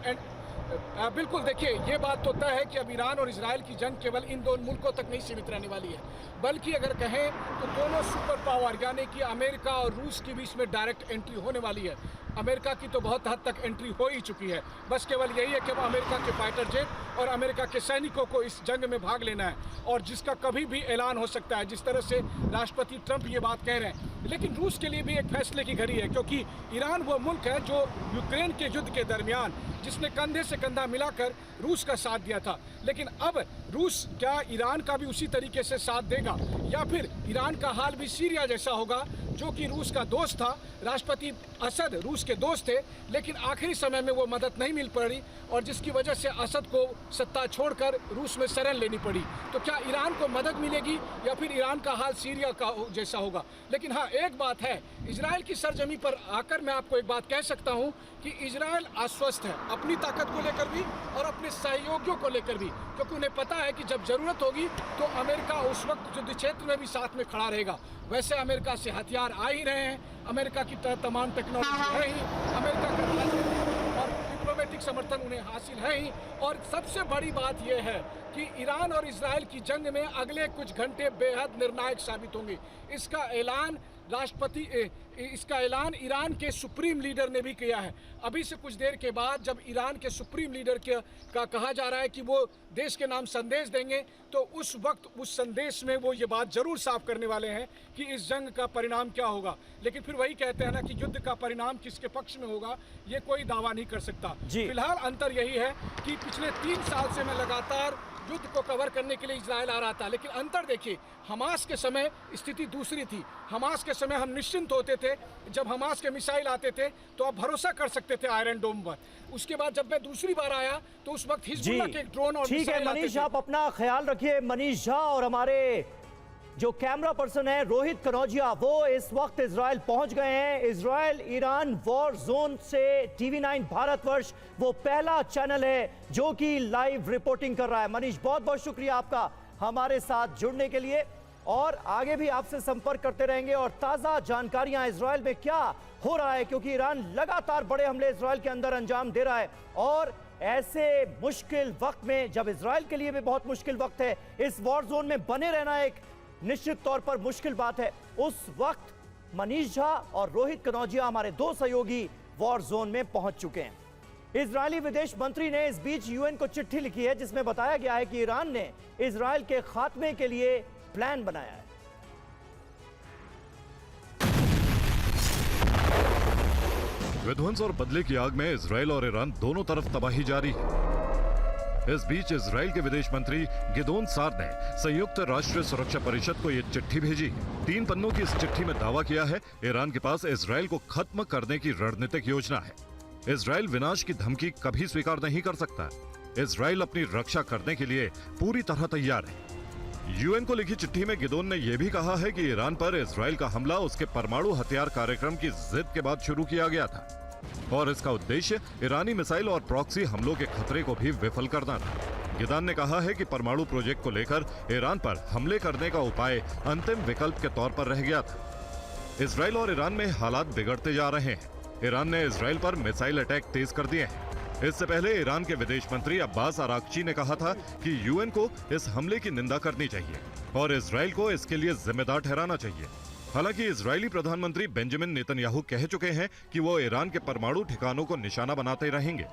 बिल्कुल, देखिए, ये बात तो तय है कि अब ईरान और इजरायल की जंग केवल इन दोनों मुल्कों तक नहीं सीमित रहने वाली है, बल्कि अगर कहें तो दोनों सुपर पावर यानी कि अमेरिका और रूस के बीच में डायरेक्ट एंट्री होने वाली है। अमेरिका की तो बहुत हद तक एंट्री हो ही चुकी है। बस केवल यही है कि अब अमेरिका के फाइटर जेट और अमेरिका के सैनिकों को इस जंग में भाग लेना है, और जिसका कभी भी ऐलान हो सकता है, जिस तरह से राष्ट्रपति ट्रंप ये बात कह रहे हैं। लेकिन रूस के लिए भी एक फैसले की घड़ी है, क्योंकि ईरान वो मुल्क है जो यूक्रेन के युद्ध के दरमियान जिसने कंधे से कंधा मिलाकर रूस का साथ दिया था। लेकिन अब रूस क्या ईरान का भी उसी तरीके से साथ देगा, या फिर ईरान का हाल भी सीरिया जैसा होगा, जो कि रूस का दोस्त था। राष्ट्रपति असद रूस के दोस्त थे, लेकिन आखिरी समय में वो मदद नहीं मिल पड़ी, और जिसकी वजह से असद को सत्ता छोड़कर रूस में शरण लेनी पड़ी। तो क्या ईरान को मदद मिलेगी, या फिर ईरान का हाल सीरिया का जैसा होगा? लेकिन हाँ, एक बात है, इजराइल की सरजमी पर आकर मैं आपको एक बात कह सकता हूँ कि इजराइल आश्वस्त है अपनी ताकत को लेकर भी और अपने सहयोगियों को लेकर भी, क्योंकि उन्हें पता है कि जब जरूरत होगी तो अमेरिका उस वक्त युद्ध क्षेत्र में भी साथ में खड़ा रहेगा। वैसे अमेरिका से हथियार आ ही रहे हैं, अमेरिका की तमाम टेक्नोलॉजी है ही, अमेरिका का और डिप्लोमेटिक समर्थन उन्हें हासिल है ही। और सबसे बड़ी बात यह है कि ईरान और इजराइल की जंग में अगले कुछ घंटे बेहद निर्णायक साबित होंगे। इसका ऐलान ईरान के सुप्रीम लीडर ने भी किया है। अभी से कुछ देर के बाद जब ईरान के सुप्रीम लीडर का कहा जा रहा है कि वो देश के नाम संदेश देंगे, तो उस वक्त उस संदेश में वो ये बात जरूर साफ करने वाले हैं कि इस जंग का परिणाम क्या होगा। लेकिन फिर वही कहते हैं ना कि युद्ध का परिणाम किसके पक्ष में होगा, ये कोई दावा नहीं कर सकता। फिलहाल अंतर यही है कि पिछले 3 साल से मैं लगातार युद्ध को कवर करने के लिए इजराइल आ रहा था, लेकिन अंतर देखिए, हमास के समय स्थिति दूसरी थी। हमास के समय हम निश्चिंत होते थे, जब हमास के मिसाइल आते थे तो आप भरोसा कर सकते थे आयरन डोम पर। उसके बाद जब मैं दूसरी बार आया तो उस वक्त हिजबुल्लाह के ड्रोन और ठीक है मनीष, आप अपना ख्याल रखिए। मनीष झा और हमारे जो कैमरा पर्सन है रोहित कनौजिया, वो इस वक्त इजराइल पहुंच गए हैं। इजराइल ईरान वॉर जोन से TV9 भारतवर्ष वो पहला चैनल है जो कि लाइव रिपोर्टिंग कर रहा है। मनीष, बहुत बहुत शुक्रिया आपका हमारे साथ जुड़ने के लिए, और आगे भी आपसे संपर्क करते रहेंगे और ताजा जानकारियां इजराइल में क्या हो रहा है, क्योंकि ईरान लगातार बड़े हमले इजराइल के अंदर अंजाम दे रहा है। और ऐसे मुश्किल वक्त में, जब इजराइल के लिए भी बहुत मुश्किल वक्त है, इस वॉर जोन में बने रहना एक निश्चित तौर पर मुश्किल बात है, उस वक्त मनीष झा और रोहित कनौजिया हमारे 2 सहयोगी वॉर जोन में पहुंच चुके हैं। इजरायली विदेश मंत्री ने इस बीच यूएन को चिट्ठी लिखी है जिसमें बताया गया है कि ईरान ने इजराइल के खात्मे के लिए प्लान बनाया है। विध्वंस और बदले की आग में इजराइल और ईरान दोनों तरफ तबाही जारी है। इस बीच इजराइल के विदेश मंत्री गिदोन सार ने संयुक्त राष्ट्र सुरक्षा परिषद को ये चिट्ठी भेजी। 3 पन्नों की इस चिट्ठी में दावा किया है ईरान के पास इजराइल को खत्म करने की रणनीतिक योजना है। इजराइल विनाश की धमकी कभी स्वीकार नहीं कर सकता। इजराइल अपनी रक्षा करने के लिए पूरी तरह तैयार है। यूएन को लिखी चिट्ठी में गिदोन ने यह भी कहा है कि ईरान पर इजराइल का हमला उसके परमाणु हथियार कार्यक्रम की जिद के बाद शुरू किया गया था, और इसका उद्देश्य ईरानी मिसाइल और प्रॉक्सी हमलों के खतरे को भी विफल करना था। गिदान ने कहा है कि परमाणु प्रोजेक्ट को लेकर ईरान पर हमले करने का उपाय अंतिम विकल्प के तौर पर रह गया था। इजराइल और ईरान में हालात बिगड़ते जा रहे हैं। ईरान ने इजराइल पर मिसाइल अटैक तेज कर दिए हैं। इससे पहले ईरान के विदेश मंत्री अब्बास अराक्ची ने कहा था कि यूएन को इस हमले की निंदा करनी चाहिए और इजराइल को इसके लिए जिम्मेदार ठहराना चाहिए। हालांकि इजरायली प्रधानमंत्री बेंजामिन नेतन्याहू कह चुके हैं कि वो ईरान के परमाणु ठिकानों को निशाना बनाते रहेंगे।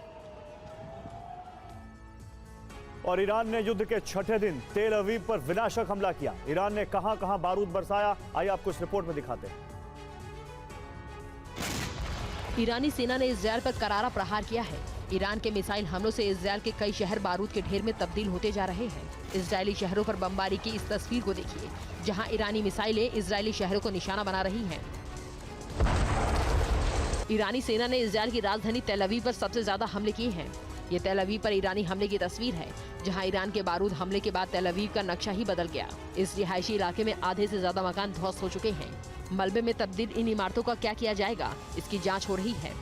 और ईरान ने युद्ध के 6ठे दिन तेल अवीव पर विनाशक हमला किया। ईरान ने कहां-कहां बारूद बरसाया, आइए आपको इस रिपोर्ट में दिखाते हैं। ईरानी सेना ने इजरायल पर करारा प्रहार किया है। ईरान के मिसाइल हमलों से इजरायल के कई शहर बारूद के ढेर में तब्दील होते जा रहे हैं। इजरायली शहरों पर बमबारी की इस तस्वीर को देखिए, जहां ईरानी मिसाइलें इजरायली शहरों को निशाना बना रही हैं। ईरानी सेना ने इजरायल की राजधानी तेल अवीव पर सबसे ज्यादा हमले किए हैं। ये तेल अवीव पर ईरानी हमले की तस्वीर है, जहां ईरान के बारूद हमले के बाद तेल अवीव का नक्शा ही बदल गया। इस रिहायशी इलाके में आधे से ज्यादा मकान ध्वस्त हो चुके हैं। मलबे में तब्दील इन इमारतों का क्या किया जाएगा, इसकी जांच हो रही है।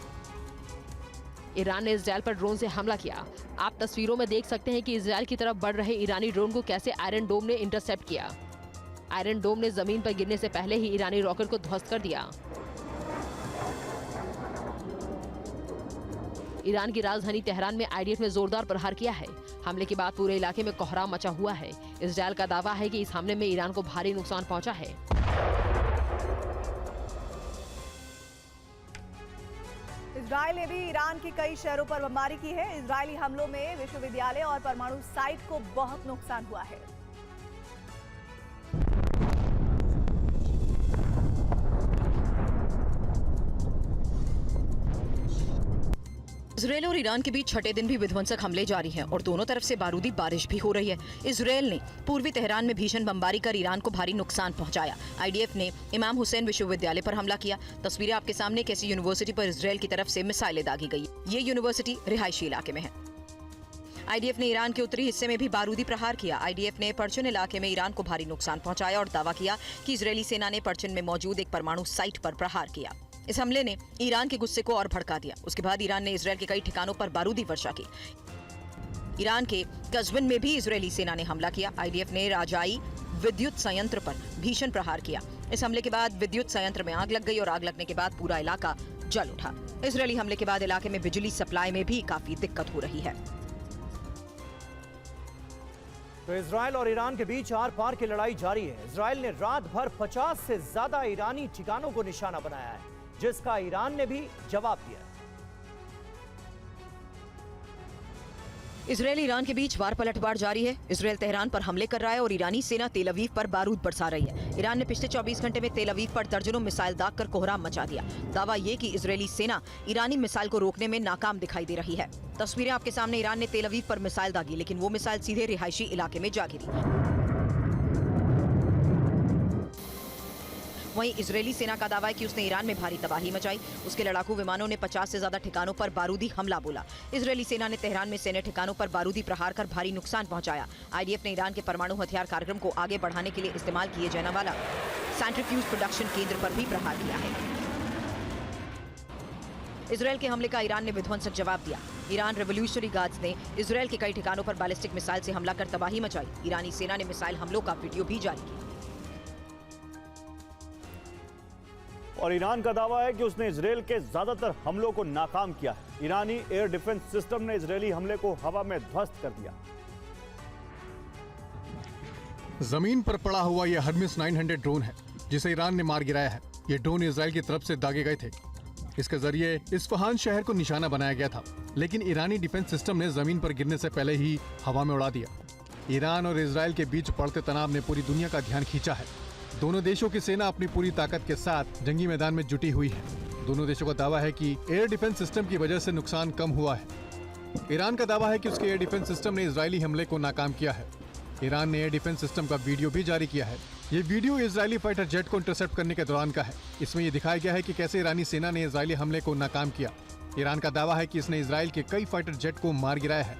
ईरान ने इजरायल पर ड्रोन से हमला किया। आप तस्वीरों में देख सकते हैं कि इजरायल की तरफ बढ़ रहे ईरानी ड्रोन को कैसे आयरन डोम ने इंटरसेप्ट किया। आयरन डोम ने जमीन पर गिरने से पहले ही ईरानी रॉकेट को ध्वस्त कर दिया। ईरान की राजधानी तेहरान में आईडीएफ ने जोरदार प्रहार किया है। हमले के बाद पूरे इलाके में कोहराम मचा हुआ है। इजरायल का दावा है कि इस हमले में ईरान को भारी नुकसान पहुंचा है। इजराइल ने भी ईरान के कई शहरों पर बमबारी की है। इजरायली हमलों में विश्वविद्यालय और परमाणु साइट को बहुत नुकसान हुआ है। इजरायल और ईरान के बीच छठे दिन भी विध्वंसक हमले जारी हैं और दोनों तरफ से बारूदी बारिश भी हो रही है। इजरायल ने पूर्वी तेहरान में भीषण बमबारी कर ईरान को भारी नुकसान पहुंचाया। आईडीएफ ने इमाम हुसैन विश्वविद्यालय पर हमला किया। तस्वीरें आपके सामने कैसी यूनिवर्सिटी पर इजरायल की तरफ से मिसाइलें दागी गई। ये यूनिवर्सिटी रिहायशी इलाके में है। आईडीएफ ने ईरान के उत्तरी हिस्से में भी बारूदी प्रहार किया। आईडीएफ ने परचन इलाके में ईरान को भारी नुकसान पहुंचाया और दावा किया कि इजरायली सेना ने परचन में मौजूद एक परमाणु साइट पर प्रहार किया। इस हमले ने ईरान के गुस्से को और भड़का दिया। उसके बाद ईरान ने इजरायल के कई ठिकानों पर बारूदी वर्षा की। ईरान के कज़विन में भी इजरायली सेना ने हमला किया। आईडीएफ ने राजाई विद्युत संयंत्र पर भीषण प्रहार किया। इस हमले के बाद विद्युत संयंत्र में आग लग गई और आग लगने के बाद पूरा इलाका जल उठा। इजरायली हमले के बाद इलाके में बिजली सप्लाई में भी काफी दिक्कत हो रही है। तो इजरायल और ईरान के बीच आर पार की लड़ाई जारी है। इजरायल ने रात भर 50 से ज्यादा ईरानी ठिकानों को निशाना बनाया है, जिसका ईरान ने भी जवाब दिया। इजरायल ईरान के बीच वार पलटवार जारी है। इजरायल तेहरान पर हमले कर रहा है और ईरानी सेना तेल अवीव पर बारूद बरसा रही है। ईरान ने पिछले 24 घंटे में तेल अवीव पर दर्जनों मिसाइल दागकर कोहराम मचा दिया। दावा ये कि इजरायली सेना ईरानी मिसाइल को रोकने में नाकाम दिखाई दे रही है। तस्वीरें आपके सामने। ईरान ने तेल अवीव पर मिसाइल दागी, लेकिन वो मिसाइल सीधे रिहायशी इलाके में जा गिरी। वहीं इजरायली सेना का दावा है कि उसने ईरान में भारी तबाही मचाई। उसके लड़ाकू विमानों ने 50 से ज्यादा ठिकानों पर बारूदी हमला बोला। इजरायली सेना ने तेहरान में सैन्य ठिकानों पर बारूदी प्रहार कर भारी नुकसान पहुंचाया। आईडीएफ ने ईरान के परमाणु हथियार कार्यक्रम को आगे बढ़ाने के लिए इस्तेमाल किए जाने वाला सेंट्रीफ्यूज प्रोडक्शन केंद्र पर भी प्रहार किया है। इजरायल के हमले का ईरान ने विध्वंसक जवाब दिया। ईरान रेवोल्यूशनरी गार्ड्स ने इजरायल के कई ठिकानों पर बैलिस्टिक मिसाइल से हमला कर तबाही मचाई। ईरानी सेना ने मिसाइल हमलों का वीडियो भी जारी किया। और ईरान का दावा है कि उसने इजरायल के ज्यादातर हमलों को नाकाम किया है। ईरानी एयर डिफेंस सिस्टम ने इजरायली हमले को हवा में ध्वस्त कर दिया। जमीन पर पड़ा हुआ यह हर्मिस 900 ड्रोन है, जिसे ईरान ने मार गिराया है। ये ड्रोन इजरायल की तरफ से दागे गए थे। इसके जरिए इस्फहान शहर को निशाना बनाया गया था, लेकिन ईरानी डिफेंस सिस्टम ने जमीन पर गिरने से पहले ही हवा में उड़ा दिया। ईरान और इजरायल के बीच बढ़ते तनाव ने पूरी दुनिया का ध्यान खींचा है। दोनों देशों की सेना अपनी पूरी ताकत के साथ जंगी मैदान में जुटी हुई है। दोनों देशों का दावा है कि एयर डिफेंस सिस्टम की वजह से नुकसान कम हुआ है। ईरान का दावा है कि उसके एयर डिफेंस सिस्टम ने इजरायली हमले को नाकाम किया है। ईरान ने एयर डिफेंस सिस्टम का वीडियो भी जारी किया है। ये वीडियो इजरायली फाइटर जेट को इंटरसेप्ट करने के दौरान का है। इसमें यह दिखाया गया है कि कैसे ईरानी सेना ने इजरायली हमले को नाकाम किया। ईरान का दावा है कि इसने इजरायल के कई फाइटर जेट को मार गिराया है।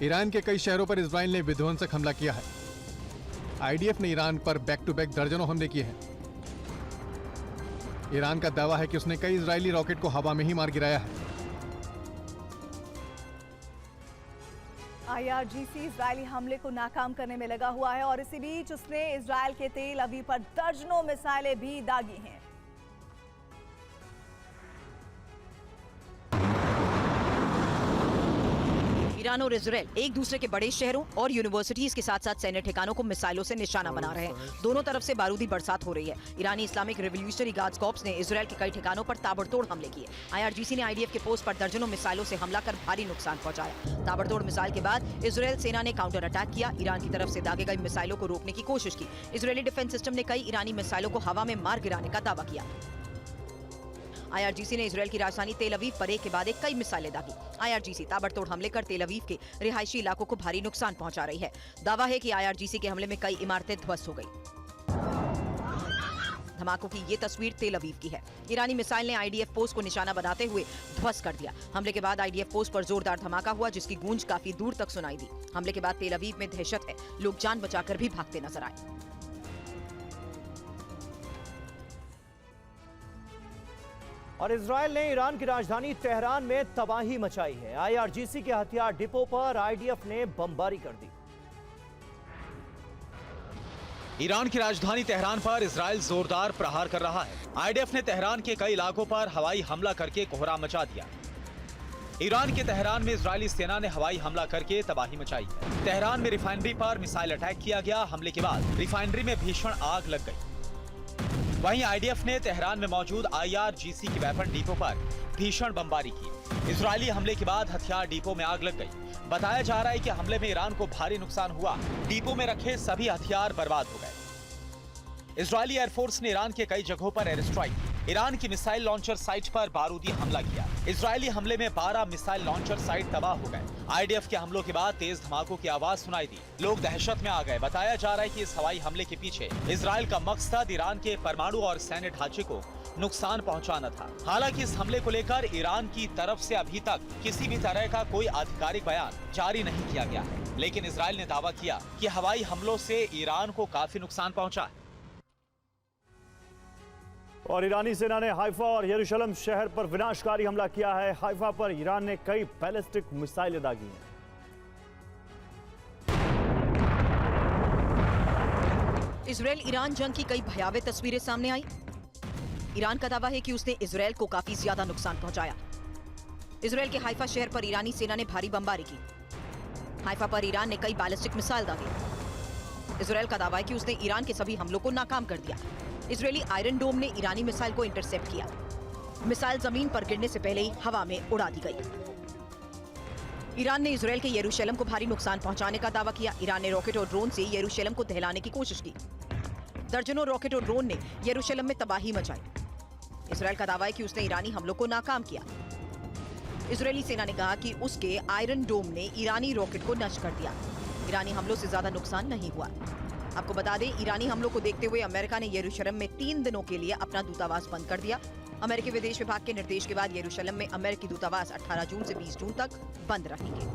ईरान के कई शहरों पर इजरायल ने विध्वंसक हमला किया है। आईडीएफ ने ईरान पर बैक टू बैक दर्जनों हमले किए हैं। ईरान का दावा है कि उसने कई इजरायली रॉकेट को हवा में ही मार गिराया है। आईआरजीसी इजरायली हमले को नाकाम करने में लगा हुआ है और इसी बीच उसने इजरायल के तेल अवीव पर दर्जनों मिसाइलें भी दागी हैं। ईरान और इजरायल एक दूसरे के बड़े शहरों और यूनिवर्सिटीज के साथ साथ सैन्य ठिकानों को मिसाइलों से निशाना बना रहे हैं। दोनों तरफ से बारूदी बरसात हो रही है। ईरानी इस्लामिक रेवोल्यूशनरी गार्ड्स कॉर्प्स ने इजरायल के कई ठिकानों पर ताबड़तोड़ हमले किए। आईआरजीसी ने आईडीएफ के पोस्ट पर दर्जनों मिसाइलों से हमला कर भारी नुकसान पहुंचाया। ताबड़तोड़ मिसाइल के बाद इजरायल सेना ने काउंटर अटैक किया। ईरान की तरफ से दागे गई मिसाइलों को रोकने की कोशिश की। इजरायली डिफेंस सिस्टम ने कई ईरानी मिसाइलों को हवा में मार गिराने का दावा किया। आईआरजीसी ने इजरायल की राजधानी तेल अवीव पर एक के बाद एक कई मिसाइलें दागी। आईआरजीसी ताबड़तोड़ हमले कर तेल अवीव के रिहायशी इलाकों को भारी नुकसान पहुंचा रही है। दावा है कि आईआरजीसी के हमले में कई इमारतें ध्वस्त हो गई। धमाकों की ये तस्वीर तेल अवीव की है। ईरानी मिसाइल ने आईडीएफ पोस्ट को निशाना बनाते हुए ध्वस्त कर दिया। हमले के बाद आईडीएफ पोस्ट पर जोरदार धमाका हुआ, जिसकी गूंज काफी दूर तक सुनाई दी। हमले के बाद तेल अवीव में दहशत है। लोग जान बचाकर भी भागते नजर आए। और इजरायल ने ईरान की राजधानी तेहरान में तबाही मचाई है। आईआरजीसी के हथियार डिपो पर आईडीएफ ने बमबारी कर दी। ईरान की राजधानी तेहरान पर इजरायल जोरदार प्रहार कर रहा है। आईडीएफ ने तेहरान के कई इलाकों पर हवाई हमला करके कोहराम मचा दिया। ईरान के तेहरान में इजरायली सेना ने हवाई हमला करके तबाही मचाई। तेहरान में रिफाइनरी पर मिसाइल अटैक किया गया। हमले के बाद रिफाइनरी में भीषण आग लग गई। वहीं आईडीएफ ने तेहरान में मौजूद आईआरजीसी के वेपन डिपो पर भीषण बमबारी की। इजरायली हमले के बाद हथियार डिपो में आग लग गई। बताया जा रहा है कि हमले में ईरान को भारी नुकसान हुआ। डिपो में रखे सभी हथियार बर्बाद हो गए। इजरायली एयरफोर्स ने ईरान के कई जगहों पर एयर स्ट्राइक की। ईरान की मिसाइल लॉन्चर साइट पर बारूदी हमला किया। इजरायली हमले में 12 मिसाइल लॉन्चर साइट तबाह हो गए। आईडीएफ के हमलों के बाद तेज धमाकों की आवाज सुनाई दी। लोग दहशत में आ गए। बताया जा रहा है कि इस हवाई हमले के पीछे इजराइल का मकसद ईरान के परमाणु और सैन्य ढांचे को नुकसान पहुंचाना था। हालांकि इस हमले को लेकर ईरान की तरफ से अभी तक किसी भी तरह का कोई आधिकारिक बयान जारी नहीं किया गया है, लेकिन इजराइल ने दावा किया कि हवाई हमलों से ईरान को काफी नुकसान पहुंचा है। और ईरानी सेना ने हाइफा और यरूशलेम शहर पर विनाशकारी हमला किया है। हाइफा पर ईरान ने कई बैलिस्टिक मिसाइलें दागी हैं। इजराइल ईरान जंग की कई भयावह तस्वीरें सामने आई। ईरान का दावा है कि उसने इजराइल को काफी ज्यादा नुकसान पहुंचाया। इजराइल के हाइफा शहर पर ईरानी सेना ने भारी बमबारी की। हाइफा पर ईरान ने कई बैलिस्टिक मिसाइल दागे। इजराइल का दावा है कि उसने ईरान के सभी हमलों को नाकाम कर दिया। इजरायली आयरन डोम ने ईरानी मिसाइल को इंटरसेप्ट किया। मिसाइल जमीन पर गिरने से पहले ही हवा में उड़ा दी गई। ईरान ने इजराइल के यरूशलेम को भारी नुकसान पहुंचाने का दावा किया। ईरान ने रॉकेट और ड्रोन से यरूशलेम को दहलाने की कोशिश की। दर्जनों रॉकेट और ड्रोन ने यरूशलेम में तबाही मचाई। इजराइल का दावा है कि उसने ईरानी हमलों को नाकाम किया। इजरायली सेना ने कहा कि उसके आयरन डोम ने ईरानी रॉकेट को नष्ट कर दिया। ईरानी हमलों से ज्यादा नुकसान नहीं हुआ। आपको बता दें, ईरानी हमलों को देखते हुए अमेरिका ने यरूशलेम में 3 दिनों के लिए अपना दूतावास बंद कर दिया। अमेरिकी विदेश विभाग के निर्देश के बाद यरूशलेम में अमेरिकी दूतावास 18 जून से 20 जून तक बंद रहेंगे।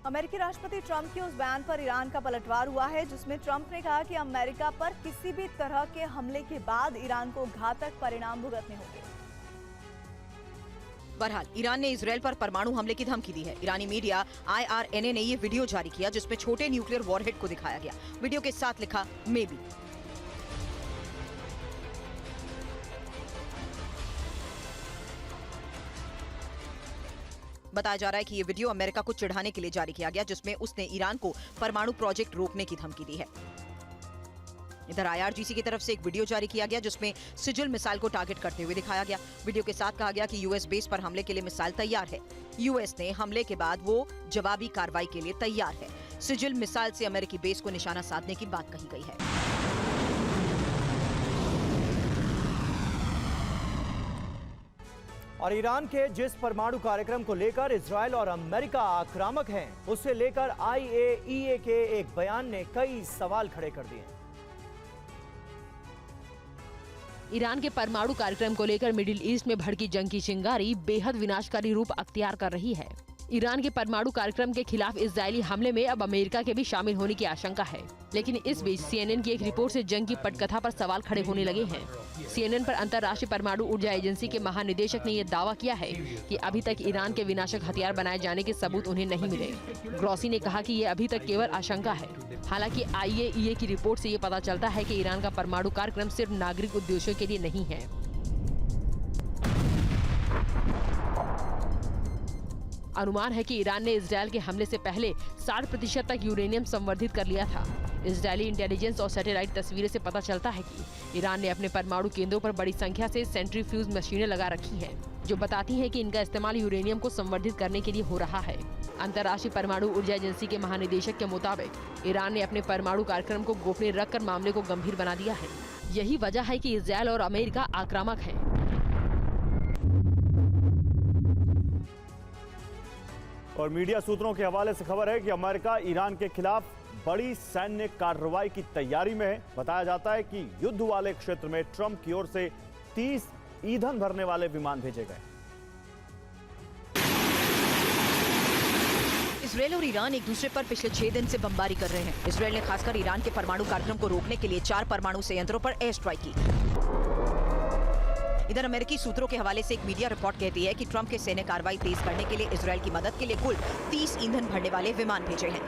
अमेरिकी राष्ट्रपति ट्रंप के उस बयान पर ईरान का पलटवार हुआ है, जिसमें ट्रंप ने कहा कि अमेरिका पर किसी भी तरह के हमले के बाद ईरान को घातक परिणाम भुगतने होंगे। बहरहाल ईरान ने इजराइल पर परमाणु हमले की धमकी दी है। ईरानी मीडिया IRNA ने ये वीडियो जारी किया, जिसमें छोटे न्यूक्लियर वॉरहेड को दिखाया गया। वीडियो के साथ लिखा मे बी। बताया जा रहा है कि ये वीडियो अमेरिका को चिढ़ाने के लिए जारी किया गया, जिसमें उसने ईरान को परमाणु प्रोजेक्ट रोकने की धमकी दी है। इधर IRGC की तरफ से एक वीडियो जारी किया गया, जिसमें सिजिल मिसाइल को टारगेट करते हुए दिखाया गया। वीडियो के साथ कहा गया कि यूएस बेस पर हमले के लिए मिसाइल तैयार है। यूएस ने हमले के बाद वो जवाबी कार्रवाई के लिए तैयार है। सिजिल मिसाइल से अमेरिकी बेस को निशाना साधने की बात कही गई है। और ईरान के जिस परमाणु कार्यक्रम को लेकर इजराइल और अमेरिका आक्रामक हैं, उसे लेकर IAEA के एक बयान ने कई सवाल खड़े कर दिए। ईरान के परमाणु कार्यक्रम को लेकर मिडिल ईस्ट में भड़की जंग की चिंगारी बेहद विनाशकारी रूप अख्तियार कर रही है। ईरान के परमाणु कार्यक्रम के खिलाफ इजरायली हमले में अब अमेरिका के भी शामिल होने की आशंका है। लेकिन इस बीच CNN की एक रिपोर्ट से जंग की पटकथा पर सवाल खड़े होने लगे हैं। CNN पर अंतर्राष्ट्रीय परमाणु ऊर्जा एजेंसी के महानिदेशक ने यह दावा किया है कि अभी तक ईरान के विनाशक हथियार बनाए जाने के सबूत उन्हें नहीं मिले। ग्रॉसी ने कहा कि ये अभी तक केवल आशंका है। हालांकि IAEA की रिपोर्ट से ये पता चलता है कि ईरान का परमाणु कार्यक्रम सिर्फ नागरिक उद्देश्यों के लिए नहीं है। अनुमान है कि ईरान ने इजरायल के हमले से पहले 60% तक यूरेनियम संवर्धित कर लिया था। इजरायली इंटेलिजेंस और सैटेलाइट तस्वीरें से पता चलता है कि ईरान ने अपने परमाणु केंद्रों पर बड़ी संख्या से सेंट्रीफ्यूज मशीनें लगा रखी हैं, जो बताती हैं कि इनका इस्तेमाल यूरेनियम को संवर्धित करने के लिए हो रहा है। अंतर्राष्ट्रीय परमाणु ऊर्जा एजेंसी के महानिदेशक के मुताबिक ईरान ने अपने परमाणु कार्यक्रम को गोपनीय रखकर मामले को गंभीर बना दिया है। यही वजह है कि इजरायल और अमेरिका आक्रामक है। और मीडिया सूत्रों के हवाले से खबर है कि अमेरिका ईरान के खिलाफ बड़ी सैन्य कार्रवाई की तैयारी में है। बताया जाता है कि युद्ध वाले क्षेत्र में ट्रंप की ओर से 30 ईंधन भरने वाले विमान भेजे गए। इजरायल और ईरान एक दूसरे पर पिछले 6 दिन से बमबारी कर रहे हैं। इजरायल ने खासकर ईरान के परमाणु कार्यक्रम को रोकने के लिए 4 परमाणु संयंत्रों पर एयर स्ट्राइक की। इधर अमेरिकी सूत्रों के हवाले से एक मीडिया रिपोर्ट कहती है कि ट्रंप के सैन्य कार्रवाई तेज करने के लिए इजरायल की मदद के लिए कुल 30 ईंधन भरने वाले विमान भेजे हैं।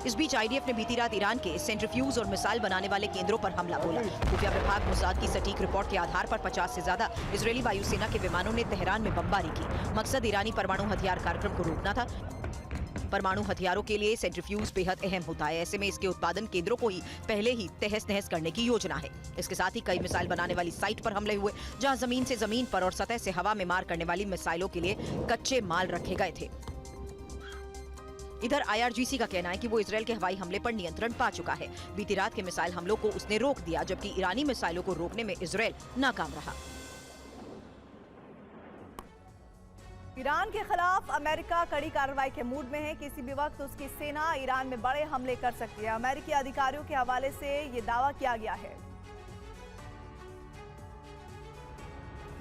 इस बीच IDF ने बीती रात ईरान के सेंट्रीफ्यूज और मिसाइल बनाने वाले केंद्रों पर हमला बोला। खुफिया विभाग मोसाद की सटीक रिपोर्ट के आधार पर 50 से ज्यादा इजरायली वायुसेना के विमानों ने तेहरान में बमबारी की। मकसद ईरानी परमाणु हथियार कार्यक्रम को रोकना था। परमाणु हथियारों के लिए सेंट्रीफ्यूज बेहद अहम होता है। ऐसे में इसके उत्पादन केंद्रों को ही पहले ही तहस नहस करने की योजना है। इसके साथ ही कई मिसाइल बनाने वाली साइट पर हमले हुए, जहां जमीन से जमीन पर और सतह से हवा में मार करने वाली मिसाइलों के लिए कच्चे माल रखे गए थे। इधर IRGC का कहना है कि वो इजरायल के हवाई हमले पर नियंत्रण पा चुका है। बीती रात के मिसाइल हमलों को उसने रोक दिया, जबकि ईरानी मिसाइलों को रोकने में इजरायल नाकाम रहा। ईरान के खिलाफ अमेरिका कड़ी कार्रवाई के मूड में है। किसी भी वक्त उसकी सेना ईरान में बड़े हमले कर सकती है। अमेरिकी अधिकारियों के हवाले से ये दावा किया गया है।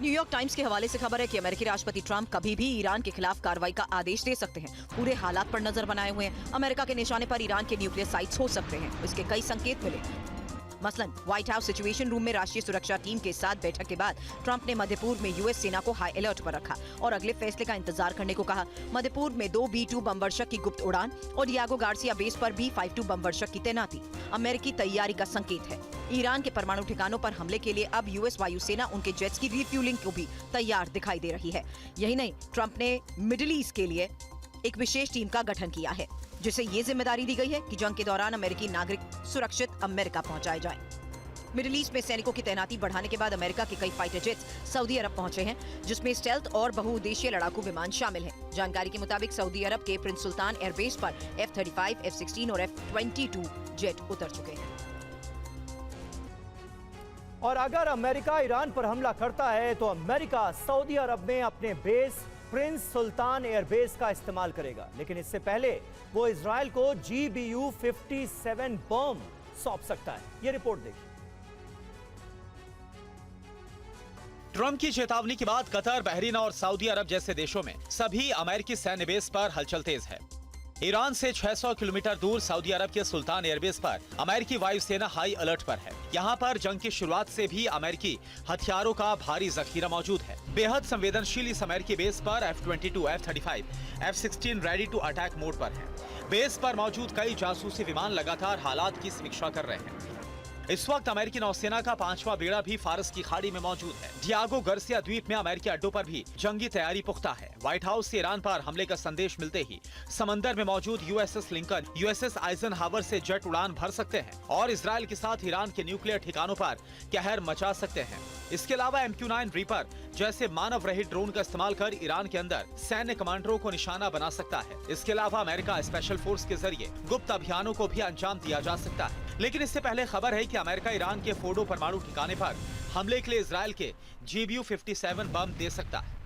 न्यूयॉर्क टाइम्स के हवाले से खबर है कि अमेरिकी राष्ट्रपति ट्रंप कभी भी ईरान के खिलाफ कार्रवाई का आदेश दे सकते हैं। पूरे हालात पर नजर बनाए हुए हैं। अमेरिका के निशाने पर ईरान के न्यूक्लियर साइट्स हो सकते हैं। इसके कई संकेत मिले। मसलन व्हाइट हाउस सिचुएशन रूम में राष्ट्रीय सुरक्षा टीम के साथ बैठक के बाद ट्रंप ने मध्य पूर्व में यूएस सेना को हाई अलर्ट पर रखा और अगले फैसले का इंतजार करने को कहा। मध्य पूर्व में 2 B-2 बम वर्षक की गुप्त उड़ान और डियागो गार्सिया बेस पर B-52 बम वर्षक की तैनाती अमेरिकी तैयारी का संकेत है। ईरान के परमाणु ठिकानों पर हमले के लिए अब यूएस वायुसेना उनके जेट्स की रिफ्यूलिंग को भी तैयार दिखाई दे रही है। यही नहीं, ट्रंप ने मिडिल ईस्ट के लिए एक विशेष टीम का गठन किया है, जिसे ये जिम्मेदारी दी गई है कि जंग के दौरान अमेरिकी नागरिक सुरक्षित अमेरिका पहुंचाए जाएं। मिडिल ईस्ट में सैनिकों की तैनाती बढ़ाने के बाद अमेरिका के कई फाइटर जेट्स सऊदी अरब पहुंचे हैं, जिसमें स्टेल्थ और बहुउद्देशीय लड़ाकू विमान शामिल हैं। जानकारी के मुताबिक सऊदी अरब के प्रिंस सुल्तान एयरबेस पर F-35, F-16 और F-22 जेट उतर चुके हैं। और अगर अमेरिका ईरान पर हमला करता है तो अमेरिका सऊदी अरब में अपने बेस प्रिंस सुल्तान एयरबेस का इस्तेमाल करेगा। लेकिन इससे पहले वो इजराइल को GBU-57 बम सौंप सकता है। ये रिपोर्ट देखिए। ट्रंप की चेतावनी के बाद कतर, बहरीन और सऊदी अरब जैसे देशों में सभी अमेरिकी सैन्य बेस पर हलचल तेज है। ईरान से 600 किलोमीटर दूर सऊदी अरब के सुल्तान एयरबेस पर अमेरिकी वायुसेना हाई अलर्ट पर है। यहाँ पर जंग की शुरुआत से भी अमेरिकी हथियारों का भारी जखीरा मौजूद है। बेहद संवेदनशील इस अमेरिकी बेस पर F-22, F-35, F-16 ready to attack mode पर है। बेस पर मौजूद कई जासूसी विमान लगातार हालात की समीक्षा कर रहे हैं। इस वक्त अमेरिकी नौसेना का 5वां बेड़ा भी फारस की खाड़ी में मौजूद है। डियागो गार्सिया द्वीप में अमेरिकी अड्डों पर भी जंगी तैयारी पुख्ता है। व्हाइट हाउस से ईरान पर हमले का संदेश मिलते ही समंदर में मौजूद USS लिंकन, USS आइजनहावर से जेट उड़ान भर सकते हैं और इजराइल के साथ ईरान के न्यूक्लियर ठिकानों पर कहर मचा सकते हैं। इसके अलावा MQ-9 रीपर जैसे मानव रहित ड्रोन का इस्तेमाल कर ईरान के अंदर सैन्य कमांडरों को निशाना बना सकता है। इसके अलावा अमेरिका स्पेशल फोर्स के जरिए गुप्त अभियानों को भी अंजाम दिया जा सकता है। लेकिन इससे पहले खबर है कि अमेरिका ईरान के फोर्डो परमाणु ठिकाने पर हमले के लिए इजराइल के GBU-57 बम दे सकता है।